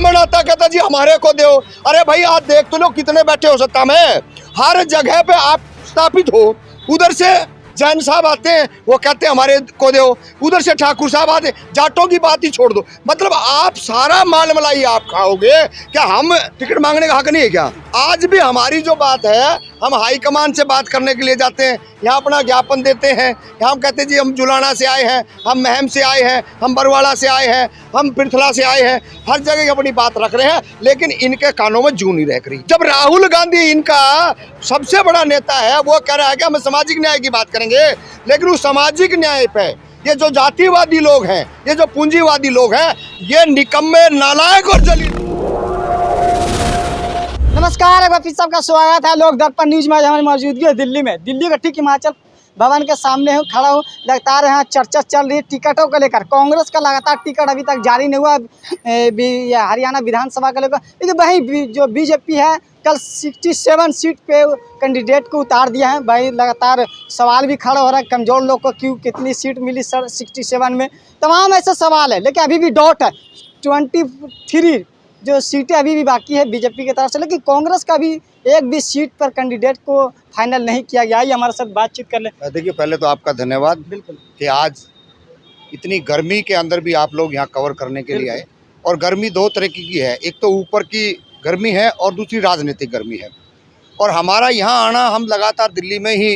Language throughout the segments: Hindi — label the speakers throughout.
Speaker 1: ब्राह्मण आता कहता जी हमारे को दो। अरे भाई आज देख तो लो कितने बैठे हो सत्ता में, हर जगह पे आप स्थापित हो। उधर से जैन साहब आते हैं, वो कहते हैं हमारे को दो, उधर से ठाकुर साहब आते हैं, जाटों की बात ही छोड़ दो। मतलब आप सारा माल मलाई आप खाओगे, क्या हम टिकट मांगने का हक नहीं है क्या? आज भी हमारी जो बात है, हम हाईकमान से बात करने के लिए जाते हैं, यहाँ अपना ज्ञापन देते हैं, यहाँ हम कहते हैं जी हम जुलाना से आए हैं, हम महम से आए हैं, हम बरवाला से आए हैं, हम पृथला से आए हैं, हर जगह अपनी बात रख रहे हैं, लेकिन इनके कानों में जूं नहीं रह रही। जब राहुल गांधी इनका सबसे बड़ा नेता है, वो कह रहा है कि हम सामाजिक न्याय की बात करेंगे, लेकिन उस सामाजिक न्याय पे ये जो जातिवादी लोग हैं, ये जो पूंजीवादी लोग हैं, ये निकम्मे, नालायक और जलील।
Speaker 2: नमस्कार, एक बार फिर सबका स्वागत है लोक दर्पण न्यूज में। हमारी मौजूदगी है दिल्ली में, दिल्ली का ठीक हिमाचल भवन के सामने हूँ, खड़ा हूँ। लगातार यहाँ चर्चा चल रही है टिकटों को लेकर। कांग्रेस का लगातार टिकट अभी तक जारी नहीं हुआ हरियाणा विधानसभा को लेकर, लेकिन वहीं जो बीजेपी है कल 67 सीट पे कैंडिडेट को उतार दिया है। वहीं लगातार सवाल भी खड़ा हो रहा है, कमज़ोर लोग को क्यों कितनी सीट मिली सर 67 में, तमाम ऐसे सवाल है। लेकिन अभी भी डाउट है, 23 जो सीटें अभी भी बाकी है बीजेपी की तरफ से, लेकिन कांग्रेस का भी एक भी सीट पर कैंडिडेट को फाइनल नहीं किया गया। ये हमारे साथ बातचीत कर ले।
Speaker 1: देखिए, पहले तो आपका धन्यवाद
Speaker 2: बिल्कुल
Speaker 1: कि आज इतनी गर्मी के अंदर भी आप लोग यहाँ कवर करने के लिए आए। और गर्मी दो तरीके की है, एक तो ऊपर की गर्मी है और दूसरी राजनीतिक गर्मी है। और हमारा यहाँ आना, हम लगातार दिल्ली में ही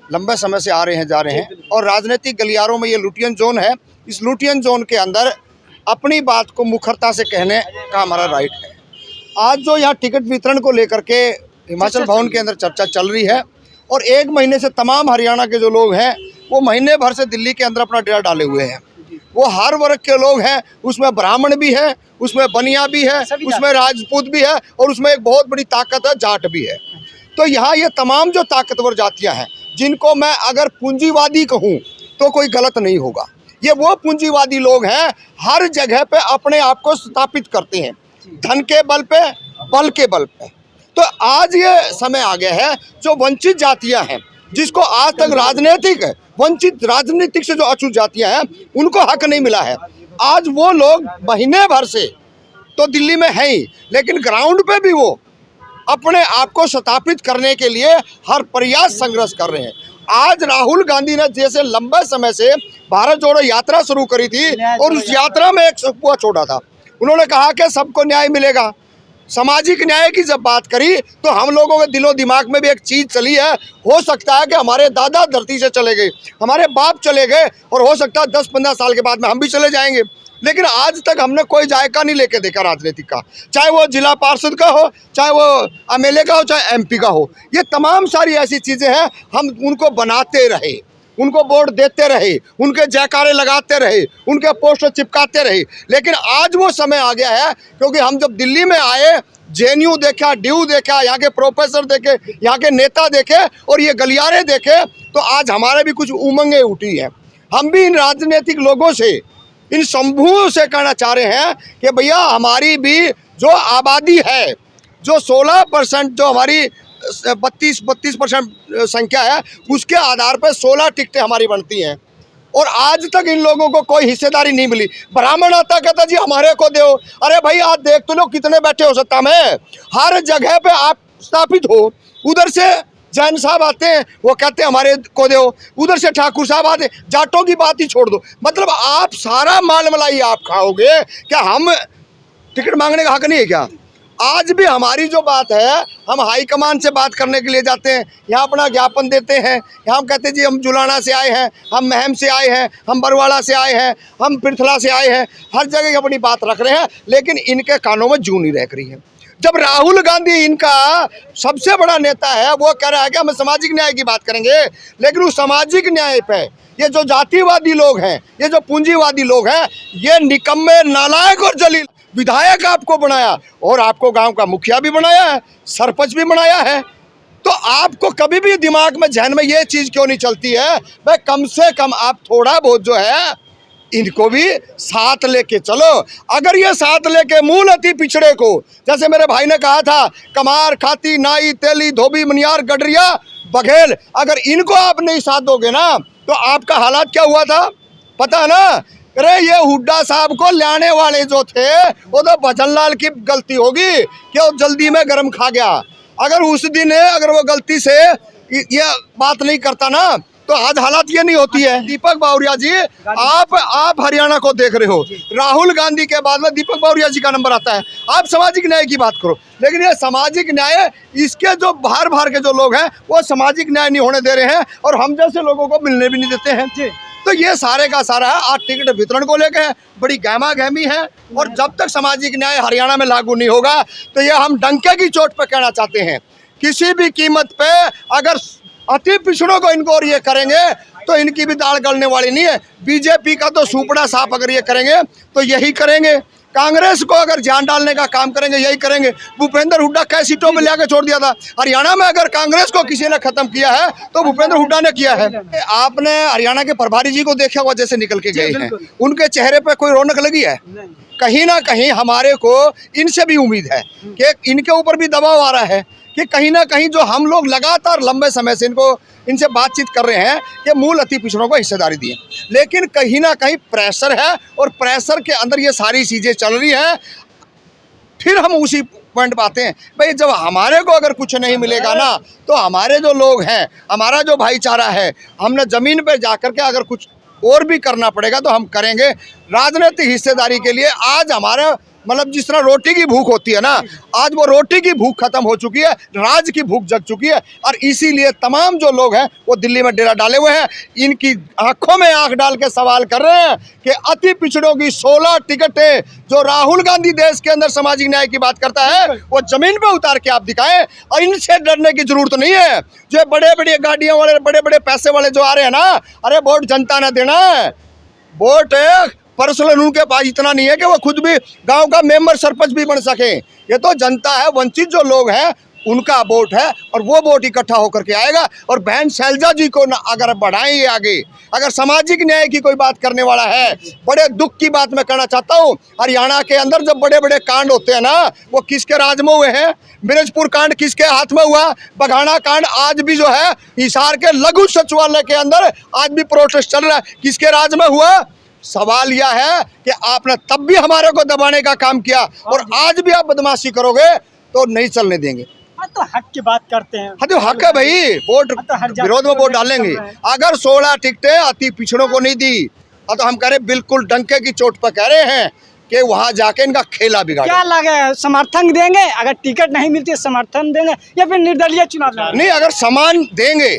Speaker 1: लंबे समय से आ रहे हैं, जा रहे हैं, और राजनीतिक गलियारों में ये लुटियन जोन है। इस लुटियन जोन के अंदर अपनी बात को मुखरता से कहने का हमारा राइट है। आज जो यहाँ टिकट वितरण को लेकर के हिमाचल भवन के अंदर चर्चा चल रही है, और एक महीने से तमाम हरियाणा के जो लोग हैं वो महीने भर से दिल्ली के अंदर अपना डेरा डाले हुए हैं। वो हर वर्ग के लोग हैं, उसमें ब्राह्मण भी है, उसमें बनिया भी है, उसमें राजपूत भी है, और उसमें एक बहुत बड़ी ताकत है जाट भी है। तो यहाँ ये तमाम जो ताकतवर जातियाँ हैं, जिनको मैं अगर पूंजीवादी कहूँ तो कोई गलत नहीं होगा। ये वो पूंजीवादी लोग हैं, हर जगह पे अपने आप को स्थापित करते हैं, धन के बल पे, बल के बल पे। तो आज ये समय आ गया है, जो वंचित जातियां हैं, जिसको आज तक राजनीतिक से जो अछूत जातियां हैं, उनको हक नहीं मिला है। आज वो लोग महीने भर से तो दिल्ली में हैं ही, लेकिन ग्राउंड पे भी वो अपने आप को स्थापित करने के लिए हर प्रयास संघर्ष कर रहे हैं। आज राहुल गांधी ने जैसे लंबे समय से भारत जोड़ो यात्रा शुरू करी थी, और उस यात्रा में एक सपुआ छोड़ा था। उन्होंने कहा कि सबको न्याय मिलेगा। सामाजिक न्याय की जब बात करी तो हम लोगों के दिलो दिमाग में भी एक चीज़ चली है, हो सकता है कि हमारे दादा धरती से चले गए, हमारे बाप चले गए, और हो सकता है 10-15 साल के बाद में हम भी चले जाएंगे। लेकिन आज तक हमने कोई जायका नहीं लेके देखा राजनीति का, चाहे वो जिला पार्षद का हो, चाहे वो एमएलए का हो, चाहे एमपी का हो। ये तमाम सारी ऐसी चीज़ें हैं, हम उनको बनाते रहे, उनको वोट देते रहे, उनके जयकारे लगाते रहे, उनके पोस्टर चिपकाते रहे। लेकिन आज वो समय आ गया है, क्योंकि हम जब दिल्ली में आए, जेएनयू देखा, ड्यू देखा, यहाँ के प्रोफेसर देखे, यहाँ के नेता देखे, और ये गलियारे देखे, तो आज हमारे भी कुछ उमंगें उठी हैं। हम भी इन राजनीतिक लोगों से, इन समूहों से कहना चाह रहे हैं कि भैया हमारी भी जो आबादी है, जो 16% जो हमारी 32% संख्या है, उसके आधार पर 16 टिकटें हमारी बनती हैं, और आज तक इन लोगों को कोई हिस्सेदारी नहीं मिली। ब्राह्मण आता कहता जी हमारे को दो। अरे भाई आज देख तो लो कितने बैठे हो सत्ता में, हर जगह पे आप स्थापित हो। उधर से जैन साहब आते हैं, वो कहते हैं हमारे को दो, उधर से ठाकुर साहब आते हैं, जाटों की बात ही छोड़ दो। मतलब आप सारा माल मलाई आप खाओगे, क्या हम टिकट मांगने का हक नहीं है क्या? आज भी हमारी जो बात है, हम हाईकमान से बात करने के लिए जाते हैं, यहाँ अपना ज्ञापन देते हैं, यहाँ हम कहते हैं जी हम जुलाना से आए हैं, हम महम से आए हैं, हम बरवाला से आए हैं, हम पृथला से आए हैं, हर जगह अपनी बात रख रहे हैं, लेकिन इनके कानों में जूं नहीं रह रही है। जब राहुल गांधी इनका सबसे बड़ा नेता है, वो कह रहा है कि हम सामाजिक न्याय की बात करेंगे, लेकिन उस सामाजिक न्याय पे ये जो जातिवादी लोग हैं, ये जो पूंजीवादी लोग हैं, ये निकम्मे, नालायक और जलील। विधायक आपको बनाया, और आपको गांव का मुखिया भी बनाया है, सरपंच भी बनाया है, तो आपको कभी भी दिमाग में, जहन में ये चीज़ क्यों नहीं चलती है भाई कम से कम आप थोड़ा बहुत जो है इनको भी साथ लेके चलो। अगर ये साथ लेके मूल अति पिछड़े को, जैसे मेरे भाई ने कहा था, कमार, खाती, नाई, तेली, धोबी, मनियार, गडरिया, बघेल, अगर इनको आप नहीं साथ दोगे ना, तो आपका हालात क्या हुआ था पता है ना, अरे ये हुड्डा साहब को लाने वाले जो थे वो तो भजनलाल की गलती होगी कि वो जल्दी में गरम खा गया। अगर उस दिन अगर वो गलती से ये बात नहीं करता ना तो आज हालत ये नहीं होती है। दीपक बावरिया जी, आप हरियाणा को देख रहे हो, राहुल गांधी के बाद में दीपक बावरिया जी का नंबर आता है। आप सामाजिक न्याय की बात करो, लेकिन ये सामाजिक न्याय इसके जो बाहर के जो लोग हैं वो सामाजिक न्याय नहीं होने दे रहे हैं और हम जैसे लोगों को मिलने भी नहीं देते हैं। तो ये सारे का सारा है आज टिकट वितरण को लेकर बड़ी गहमा गहमी है। और जब तक सामाजिक न्याय हरियाणा में लागू नहीं होगा तो ये हम डंके की चोट पर कहना चाहते हैं, किसी भी कीमत पे अगर अति पिछड़ों को इनको और ये करेंगे तो इनकी भी दाल गलने वाली नहीं है। बीजेपी का तो सुपड़ा साफ अगर ये करेंगे तो यही करेंगे। कांग्रेस को अगर जान डालने का काम करेंगे यही करेंगे। भूपेंद्र हुड्डा कई सीटों में लेकर छोड़ दिया था। हरियाणा में अगर कांग्रेस को किसी ने खत्म किया है तो भूपेंद्र हुड्डा ने किया है। आपने हरियाणा के प्रभारी जी को देखा हुआ जैसे निकल के गए हैं, उनके चेहरे पर कोई रौनक लगी है? कहीं ना कहीं हमारे को इनसे भी उम्मीद है कि इनके ऊपर भी दबाव आ रहा है कि कहीं ना कहीं जो हम लोग लगातार लंबे समय से इनसे बातचीत कर रहे हैं कि मूल अति पिछड़ों को हिस्सेदारी दिए, लेकिन कहीं ना कहीं प्रेशर है और प्रेशर के अंदर ये सारी चीज़ें चल रही हैं। फिर हम उसी पॉइंट पे आते हैं, भाई जब हमारे को अगर कुछ नहीं मिलेगा ना तो हमारे जो लोग हैं, हमारा जो भाईचारा है, हमने ज़मीन पर जाकर के अगर कुछ और भी करना पड़ेगा तो हम करेंगे। राजनीतिक हिस्सेदारी के लिए आज हमारा मतलब जिस तरह रोटी की भूख होती है ना, आज वो रोटी की भूख खत्म हो चुकी है, राज की भूख जग चुकी है। और इसीलिए तमाम जो लोग हैं वो दिल्ली में डेरा डाले हुए हैं, इनकी आंखों में आंख डाल के सवाल कर रहे हैं कि अति पिछड़ों की 16 टिकटें जो राहुल गांधी देश के अंदर सामाजिक न्याय की बात करता है वो जमीन पे उतार के आप दिखाएं। और इनसे डरने की जरूरत नहीं है। जो बड़े बड़े गाड़ियों वाले, बड़े बड़े पैसे वाले जो आ रहे हैं ना, अरे वोट जनता ने देना है। वोट पर्सनल उनके पास इतना नहीं है कि वो खुद भी गांव का मेंबर सरपंच भी बन सके। ये तो जनता है, वंचित जो लोग हैं उनका वोट है और वो वोट इकट्ठा होकर के आएगा। और बहन शैलजा जी को अगर बढ़ाएंगे आगे, अगर सामाजिक न्याय की कोई बात करने वाला है, बड़े दुख की बात मैं कहना चाहता हूँ, हरियाणा के अंदर जब बड़े बड़े कांड होते हैं ना वो किसके राज में हुए हैं? मिर्जपुर कांड किसके हाथ में हुआ? बघाना कांड आज भी जो है हिसार के लघु सचिवालय के अंदर आज भी प्रोटेस्ट चल रहा है, किसके राज में हुआ? सवाल यह है कि आपने तब भी हमारे को दबाने का काम किया और आज भी आप बदमाशी करोगे तो नहीं चलने देंगे।
Speaker 2: तो हक की बात करते हैं।
Speaker 1: हाँ तो हक है भाई, वोट विरोध में वोट डालेंगे। अगर 16 टिकटें अति पिछड़ों को नहीं दी तो हम कह रहे बिल्कुल डंके की चोट पर कह रहे हैं कि वहाँ जाके इनका खेला बिगाड़े।
Speaker 2: क्या लगे, समर्थन देंगे? अगर टिकट नहीं मिलती समर्थन देंगे या फिर निर्दलीय चुनाव लड़ेंगे?
Speaker 1: नहीं, अगर सम्मान देंगे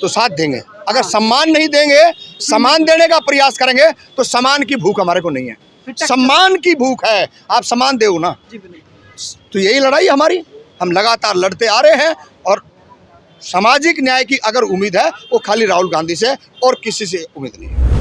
Speaker 1: तो साथ देंगे, अगर सम्मान नहीं देंगे, सम्मान देने का प्रयास करेंगे तो सम्मान की भूख हमारे को नहीं है। सम्मान की भूख है, आप सम्मान दो ना। तो यही लड़ाई हमारी, हम लगातार लड़ते आ रहे हैं। और सामाजिक न्याय की अगर उम्मीद है वो खाली राहुल गांधी से और किसी से उम्मीद नहीं है।